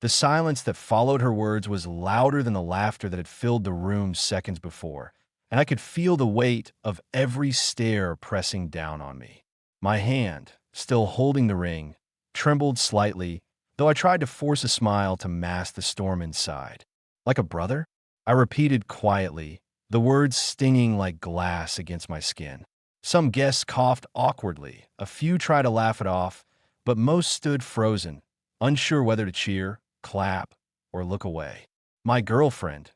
The silence that followed her words was louder than the laughter that had filled the room seconds before, and I could feel the weight of every stare pressing down on me. My hand, still holding the ring, trembled slightly, though I tried to force a smile to mask the storm inside. Like a brother? I repeated quietly, the words stinging like glass against my skin. Some guests coughed awkwardly, a few tried to laugh it off, but most stood frozen, unsure whether to cheer, clap, or look away. My girlfriend,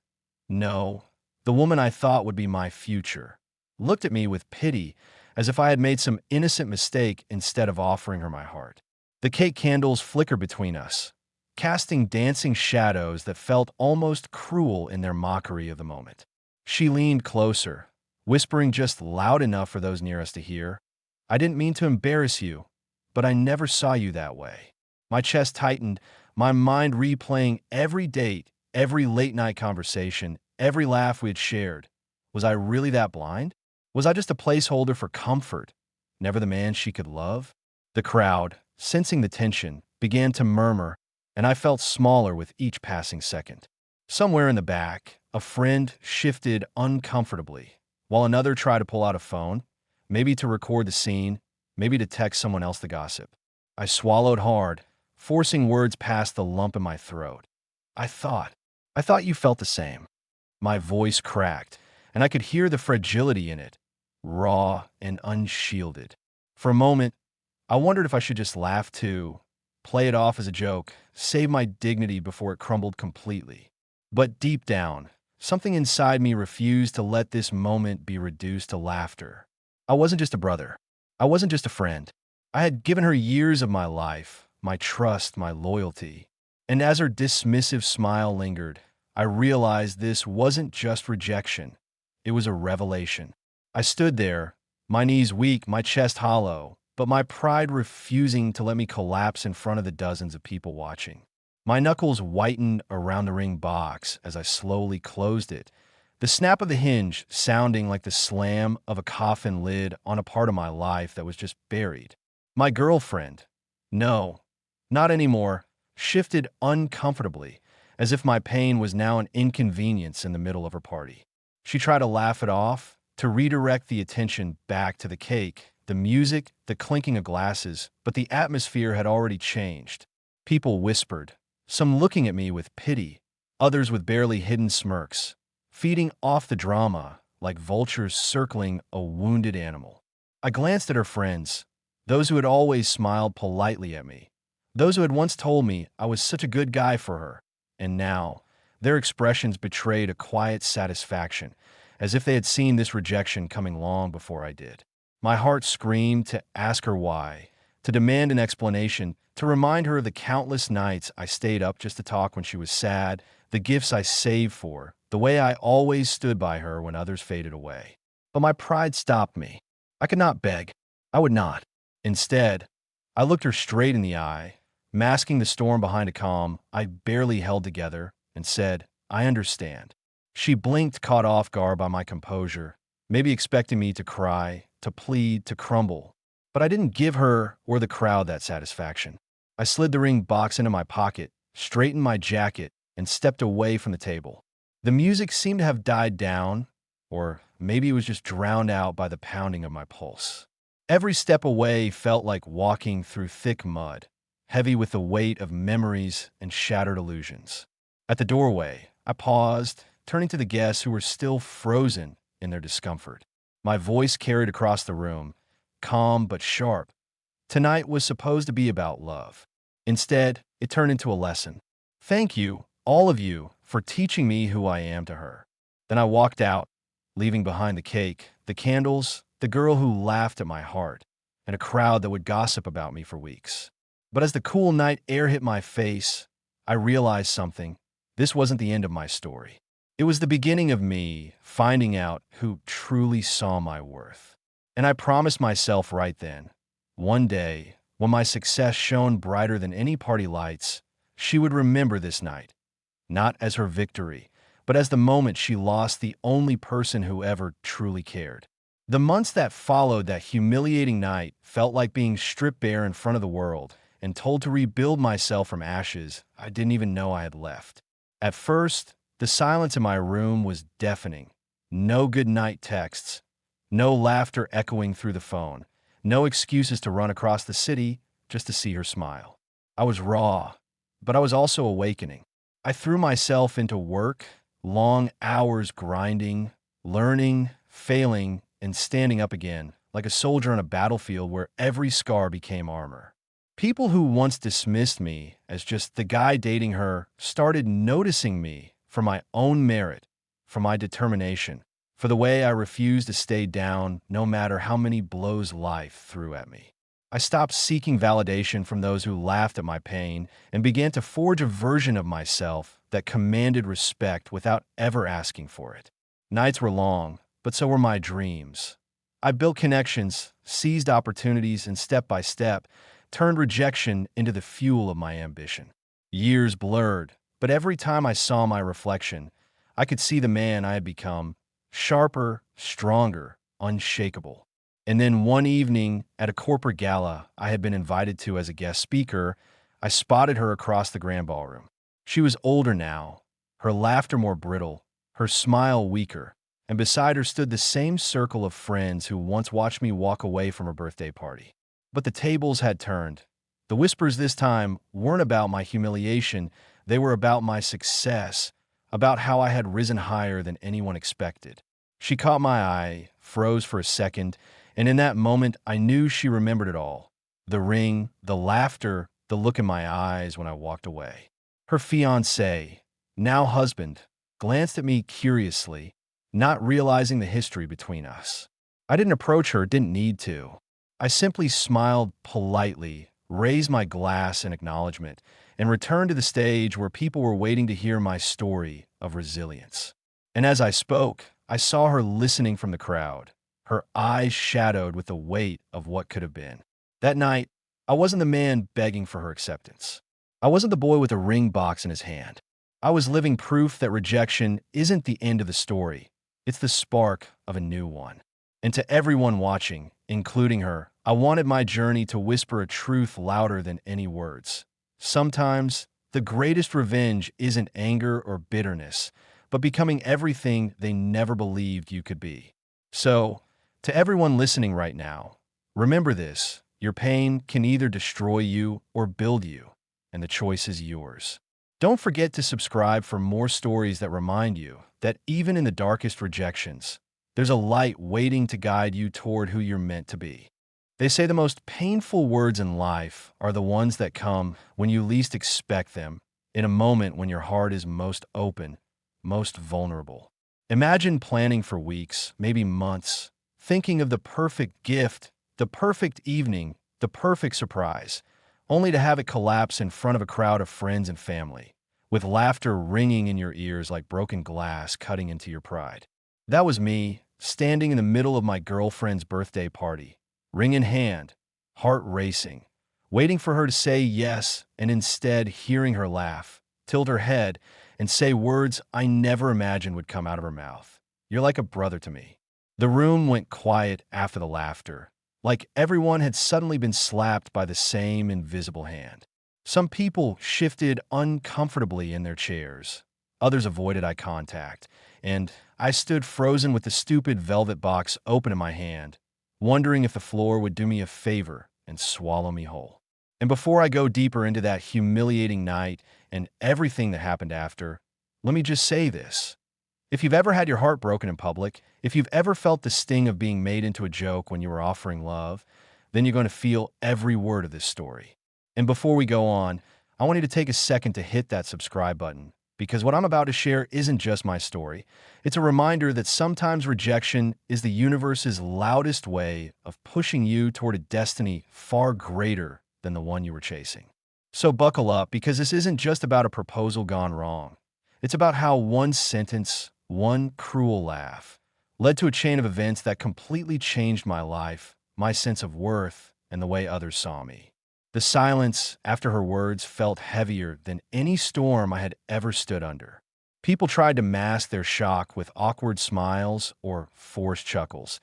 no, the woman I thought would be my future, looked at me with pity, as if I had made some innocent mistake instead of offering her my heart. The cake candles flickered between us, casting dancing shadows that felt almost cruel in their mockery of the moment. She leaned closer, whispering just loud enough for those near us to hear, "I didn't mean to embarrass you, but I never saw you that way." My chest tightened, my mind replaying every date, every late-night conversation, every laugh we had shared. Was I really that blind? Was I just a placeholder for comfort, never the man she could love? The crowd, sensing the tension, began to murmur, and I felt smaller with each passing second. Somewhere in the back, a friend shifted uncomfortably, while another tried to pull out a phone, maybe to record the scene, maybe to text someone else to gossip. I swallowed hard, forcing words past the lump in my throat. I thought you felt the same. My voice cracked, and I could hear the fragility in it, raw and unshielded. For a moment, I wondered if I should just laugh too, play it off as a joke, save my dignity before it crumbled completely. But deep down, something inside me refused to let this moment be reduced to laughter. I wasn't just a brother. I wasn't just a friend. I had given her years of my life, my trust, my loyalty. And as her dismissive smile lingered, I realized this wasn't just rejection. It was a revelation. I stood there, my knees weak, my chest hollow, but my pride refusing to let me collapse in front of the dozens of people watching. My knuckles whitened around the ring box as I slowly closed it, the snap of the hinge sounding like the slam of a coffin lid on a part of my life that was just buried. My girlfriend, no, not anymore, shifted uncomfortably, as if my pain was now an inconvenience in the middle of her party. She tried to laugh it off, to redirect the attention back to the cake, the music, the clinking of glasses, but the atmosphere had already changed. People whispered, some looking at me with pity, others with barely hidden smirks, feeding off the drama like vultures circling a wounded animal. I glanced at her friends, those who had always smiled politely at me, those who had once told me I was such a good guy for her, and now their expressions betrayed a quiet satisfaction, as if they had seen this rejection coming long before I did. My heart screamed to ask her why, to demand an explanation, to remind her of the countless nights I stayed up just to talk when she was sad, the gifts I saved for, the way I always stood by her when others faded away. But my pride stopped me. I could not beg. I would not. Instead, I looked her straight in the eye, masking the storm behind a calm I barely held together, and said, "I understand." She blinked, caught off guard by my composure, maybe expecting me to cry, to plead, to crumble. But I didn't give her or the crowd that satisfaction. I slid the ring box into my pocket, straightened my jacket, and stepped away from the table. The music seemed to have died down, or maybe it was just drowned out by the pounding of my pulse. Every step away felt like walking through thick mud, heavy with the weight of memories and shattered illusions. At the doorway, I paused, turning to the guests who were still frozen in their discomfort. My voice carried across the room, calm but sharp. Tonight was supposed to be about love. Instead, it turned into a lesson. Thank you, all of you, for teaching me who I am to her. Then I walked out, leaving behind the cake, the candles, the girl who laughed at my heart, and a crowd that would gossip about me for weeks. But as the cool night air hit my face, I realized something. This wasn't the end of my story. It was the beginning of me finding out who truly saw my worth. And I promised myself right then, one day, when my success shone brighter than any party lights, she would remember this night, not as her victory, but as the moment she lost the only person who ever truly cared. The months that followed that humiliating night felt like being stripped bare in front of the world, and told to rebuild myself from ashes I didn't even know I had left. At first, the silence in my room was deafening. No goodnight texts, no laughter echoing through the phone, no excuses to run across the city just to see her smile. I was raw, but I was also awakening. I threw myself into work, long hours grinding, learning, failing, and standing up again, like a soldier on a battlefield where every scar became armor. People who once dismissed me as just the guy dating her started noticing me for my own merit, for my determination, for the way I refused to stay down no matter how many blows life threw at me. I stopped seeking validation from those who laughed at my pain and began to forge a version of myself that commanded respect without ever asking for it. Nights were long, but so were my dreams. I built connections, seized opportunities, and step by step, turned rejection into the fuel of my ambition. Years blurred, but every time I saw my reflection, I could see the man I had become, sharper, stronger, unshakable. And then one evening at a corporate gala I had been invited to as a guest speaker, I spotted her across the grand ballroom. She was older now, her laughter more brittle, her smile weaker, and beside her stood the same circle of friends who once watched me walk away from her birthday party. But the tables had turned. The whispers this time weren't about my humiliation, they were about my success, about how I had risen higher than anyone expected. She caught my eye, froze for a second, and in that moment I knew she remembered it all. The ring, the laughter, the look in my eyes when I walked away. Her fiancé, now husband, glanced at me curiously, not realizing the history between us. I didn't approach her, didn't need to. I simply smiled politely, raised my glass in acknowledgement, and returned to the stage where people were waiting to hear my story of resilience. And as I spoke, I saw her listening from the crowd, her eyes shadowed with the weight of what could have been. That night, I wasn't the man begging for her acceptance. I wasn't the boy with a ring box in his hand. I was living proof that rejection isn't the end of the story. It's the spark of a new one. And to everyone watching, including her, I wanted my journey to whisper a truth louder than any words. Sometimes, the greatest revenge isn't anger or bitterness, but becoming everything they never believed you could be. So, to everyone listening right now, remember this: your pain can either destroy you or build you, and the choice is yours. Don't forget to subscribe for more stories that remind you that even in the darkest rejections, there's a light waiting to guide you toward who you're meant to be. They say the most painful words in life are the ones that come when you least expect them, in a moment when your heart is most open, most vulnerable. Imagine planning for weeks, maybe months, thinking of the perfect gift, the perfect evening, the perfect surprise, only to have it collapse in front of a crowd of friends and family, with laughter ringing in your ears like broken glass cutting into your pride. That was me, standing in the middle of my girlfriend's birthday party, ring in hand, heart racing, waiting for her to say yes, and instead hearing her laugh, tilt her head, and say words I never imagined would come out of her mouth. "You're like a brother to me." The room went quiet after the laughter, like everyone had suddenly been slapped by the same invisible hand. Some people shifted uncomfortably in their chairs. Others avoided eye contact, and I stood frozen with the stupid velvet box open in my hand, wondering if the floor would do me a favor and swallow me whole. And before I go deeper into that humiliating night and everything that happened after, let me just say this. If you've ever had your heart broken in public, if you've ever felt the sting of being made into a joke when you were offering love, then you're going to feel every word of this story. And before we go on, I want you to take a second to hit that subscribe button, because what I'm about to share isn't just my story. It's a reminder that sometimes rejection is the universe's loudest way of pushing you toward a destiny far greater than the one you were chasing. So buckle up, because this isn't just about a proposal gone wrong. It's about how one sentence, one cruel laugh, led to a chain of events that completely changed my life, my sense of worth, and the way others saw me. The silence after her words felt heavier than any storm I had ever stood under. People tried to mask their shock with awkward smiles or forced chuckles,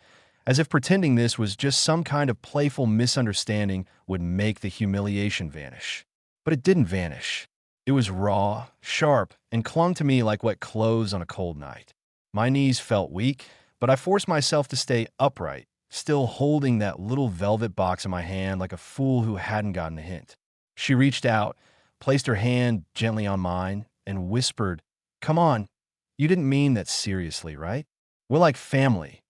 as if pretending this was just some kind of playful misunderstanding would make the humiliation vanish. But it didn't vanish. It was raw, sharp, and clung to me like wet clothes on a cold night. My knees felt weak, but I forced myself to stay upright, still holding that little velvet box in my hand like a fool who hadn't gotten the hint. She reached out, placed her hand gently on mine, and whispered, "Come on, you didn't mean that seriously, right? We're like family."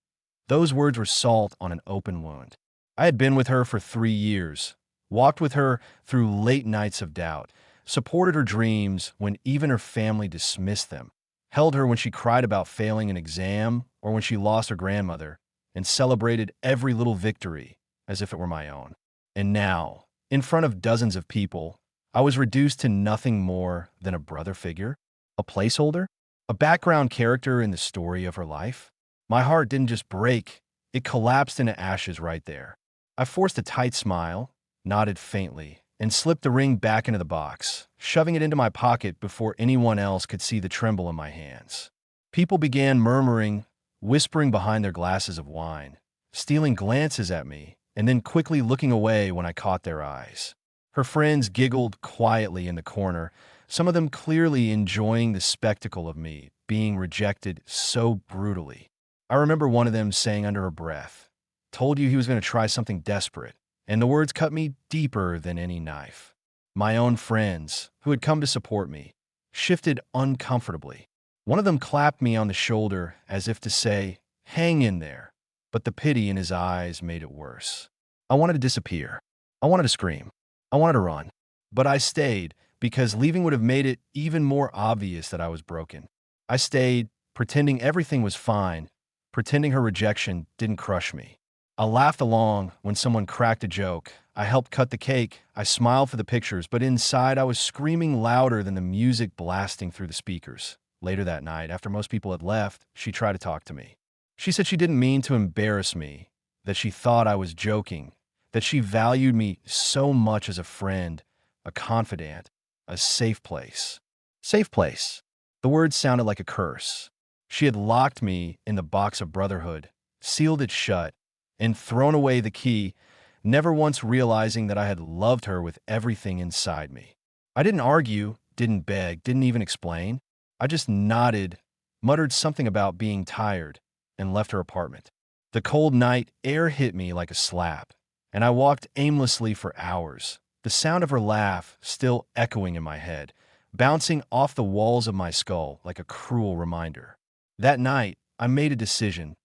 Those words were salt on an open wound. I had been with her for 3 years, walked with her through late nights of doubt, supported her dreams when even her family dismissed them, held her when she cried about failing an exam or when she lost her grandmother, and celebrated every little victory as if it were my own. And now, in front of dozens of people, I was reduced to nothing more than a brother figure, a placeholder, a background character in the story of her life. My heart didn't just break, it collapsed into ashes right there. I forced a tight smile, nodded faintly, and slipped the ring back into the box, shoving it into my pocket before anyone else could see the tremble in my hands. People began murmuring, whispering behind their glasses of wine, stealing glances at me, and then quickly looking away when I caught their eyes. Her friends giggled quietly in the corner, some of them clearly enjoying the spectacle of me being rejected so brutally. I remember one of them saying under her breath, "Told you he was going to try something desperate," and the words cut me deeper than any knife. My own friends, who had come to support me, shifted uncomfortably. One of them clapped me on the shoulder as if to say, "Hang in there," but the pity in his eyes made it worse. I wanted to disappear. I wanted to scream. I wanted to run. But I stayed because leaving would have made it even more obvious that I was broken. I stayed, pretending everything was fine, pretending her rejection didn't crush me. I laughed along when someone cracked a joke. I helped cut the cake. I smiled for the pictures, but inside I was screaming louder than the music blasting through the speakers. Later that night, after most people had left, she tried to talk to me. She said she didn't mean to embarrass me, that she thought I was joking, that she valued me so much as a friend, a confidant, a safe place. Safe place. The word sounded like a curse. She had locked me in the box of brotherhood, sealed it shut, and thrown away the key, never once realizing that I had loved her with everything inside me. I didn't argue, didn't beg, didn't even explain. I just nodded, muttered something about being tired, and left her apartment. The cold night air hit me like a slap, and I walked aimlessly for hours, the sound of her laugh still echoing in my head, bouncing off the walls of my skull like a cruel reminder. That night, I made a decision,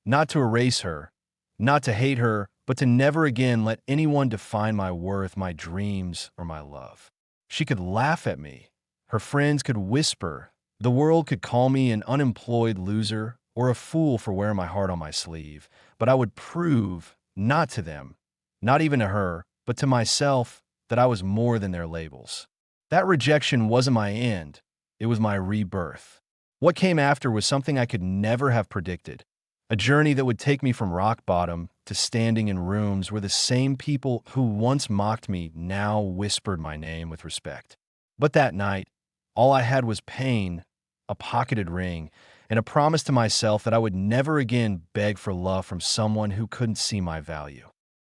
not to erase her, not to hate her, but to never again let anyone define my worth, my dreams, or my love. She could laugh at me. Her friends could whisper. The world could call me an unemployed loser or a fool for wearing my heart on my sleeve, but I would prove, not to them, not even to her, but to myself, that I was more than their labels. That rejection wasn't my end. It was my rebirth. What came after was something I could never have predicted. A journey that would take me from rock bottom to standing in rooms where the same people who once mocked me now whispered my name with respect. But that night, all I had was pain, a pocketed ring, and a promise to myself that I would never again beg for love from someone who couldn't see my value.